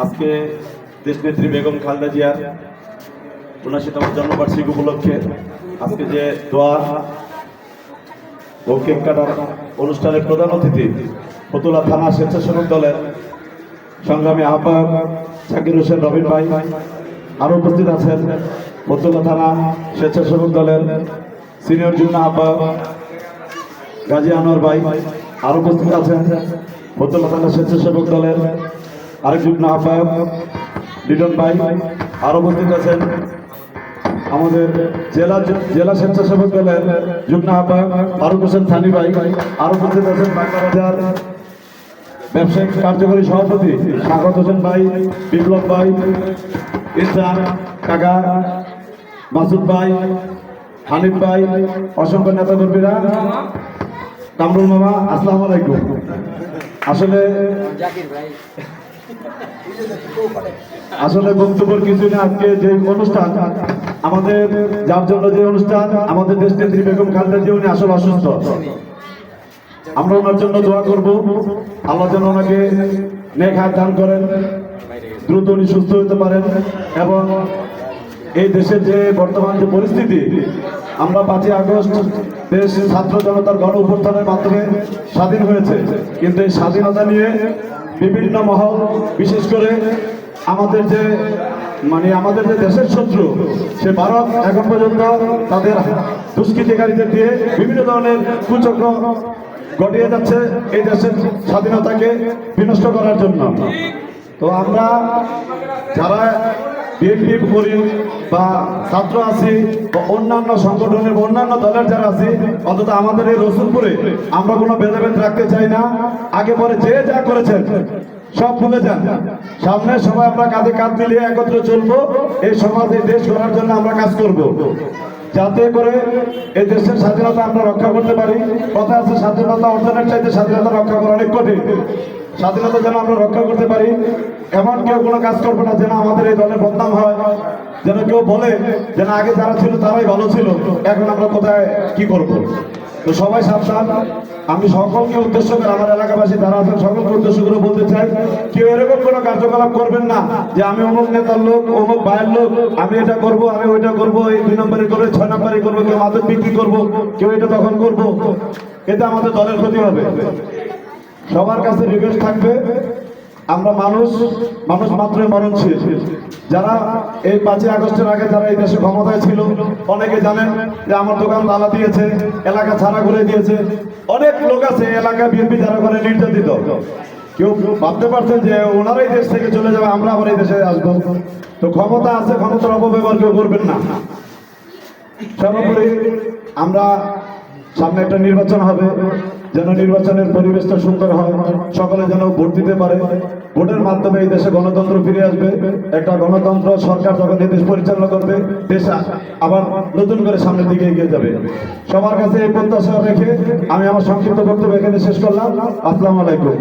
আজকে দেশনেত্রী বেগম খালেদা জিয়ার ৭৯তম জন্মবার্ষিকী উপলক্ষে আজকে যে দোয়া ও কেক কাটার অনুষ্ঠানের প্রধান অতিথি ফতুল্লা থানা স্বেচ্ছাসেবক দলের সংগ্রামী আহ্বায়ক জাকির হোসেন রবিন ভাই, আরও উপস্থিত আছেন ফতুল্লা থানা স্বেচ্ছাসেবক দলের সিনিয়র যুগ্ম আহ্বায়ক গাজী আনোয়ার ভাই, আরও উপস্থিত আছেন ফতুল্লা থানা স্বেচ্ছাসেবক দলের আরেক যুগ্ম আহ্বায়ক লিটন ভাই, আরও উপস্থিত আছেন আমাদের জেলা স্বেচ্ছাসেবক দলের যুগ্ম আহ্বায়ক ফারুক হোসেন থানি ভাই, আরও উপস্থিত আছেন বাংলাবাজার ব্যবসায়িক কার্যকরী সভাপতি স্বাগত হোসেন ভাই, বিপ্লব ভাই, ইসরান কাকা, মাসুদ ভাই, হানিফ ভাই, অসংখ্য নেতা কর্মীরা, কামরুল মামা, আসসালামু আলাইকুম। আসলে বক্তব্যের কিছু না, আজকে যে অনুষ্ঠান আমাদের যার জন্য যে অনুষ্ঠান আমাদের দেশনেত্রী বেগম খালেদা জিয়া উনি আসলে অসুস্থ। আমরা ওনার জন্য দোয়া করব, আল্লাহ যেন ওনাকে নেক হায়াত দান করেন, দ্রুত উনি সুস্থ হতে পারেন। এবং এই দেশের যে বর্তমান যে পরিস্থিতি, আমরা 5ই আগস্ট দেশ ছাত্র জনতার গণ অভ্যুত্থানের মাধ্যমে স্বাধীন হয়েছে, কিন্তু এই স্বাধীনতা নিয়ে বিভিন্ন মহল, বিশেষ করে আমাদের যে আমাদের যে দেশের শত্রু সে ভারত এখন পর্যন্ত তাদের দুষ্কৃতিকারীদের দিয়ে বিভিন্ন ধরনের কুচক্র ঘটিয়ে যাচ্ছে এই দেশের স্বাধীনতাকে বিনষ্ট করার জন্য। তো আমরা যারা বিএনপি করি বা ছাত্র আছি বা অন্যান্য সংগঠনের অন্যান্য দলের যারা আছি, অন্তত আমাদের এই রসুলপুরে আমরা কোনো ভেদাভেদ রাখতে চাই না। আগে পরে যে যা করেছেন সব ভুলে যান, সামনে সবাই আমরা কাঁধে কাঁধ মিলিয়ে একত্রে চলবো, এই সমাজ এই দেশ গড়ার জন্য আমরা কাজ করব, যাতে করে এই দেশের স্বাধীনতা আমরা রক্ষা করতে পারি। কথা আছে স্বাধীনতা অর্জনের চাইতে স্বাধীনতা রক্ষা করা অনেক কঠিন। স্বাধীনতা যেন আমরা রক্ষা করতে পারি, এমন কেউ কোনো কাজ করবো না যেন আমাদের এই দলের বদনাম হয়, যেন কেউ বলে যেন আগে যারা ছিল তারাই ভালো ছিল, এখন আমরা কোথায় কি করব। তো সবাই সাবধান। আমি সকলকে উদ্দেশ্য করে, আমার এলাকাবাসী যারা আছেন সকলকে উদ্দেশ্য করে বলতে চাই, কেউ এরকম কোনো কার্যকলাপ করবেন না যে আমি অমুক নেতার লোক, অমুক ভাইয়ের লোক, আমি এটা করব, আমি ওইটা করব, এই 2 নম্বরে করবো, 6 নম্বরে করবো, কেউ মাদক বিক্রি করবো, কেউ এটা তখন করবো, এতে আমাদের দলের ক্ষতি হবে। সবার কাছে রিকোয়েস্ট থাকবে, আমরা মানুষ মাত্রই মরণশীল। যারা এই 5ই আগস্টের আগে যারা এই দেশে ক্ষমতায় ছিল, অনেকে জানেন যে আমার দোকান তালা দিয়েছে, এলাকা ছাড়া করে দিয়েছে, অনেক লোক আছে এলাকা বিএনপি যারা করে নির্যাতিত। কেউ ভাবতে পারছেন যে ওনারাই দেশ থেকে চলে যাবে, আমরা আবার এই দেশে আসবো। তো ক্ষমতা আছে, ক্ষমতার অপব্যবহার কেউ করবেন না। সর্বোপরি আমরা সামনে একটা নির্বাচন হবে, যেন নির্বাচনের পরিবেশটা সুন্দর হয়, সকলে যেন ভোট দিতে পারে। ভোটের মাধ্যমে এই দেশে গণতন্ত্র ফিরে আসবে। একটা গণতন্ত্র সরকার যখন এই দেশ পরিচালনা করবে, দেশ আবার নতুন করে সামনের দিকে এগিয়ে যাবে। সবার কাছে এই প্রত্যাশা রেখে আমি আমার সংক্ষিপ্ত বক্তব্য এখানে শেষ করলাম। আসসালামু আলাইকুম।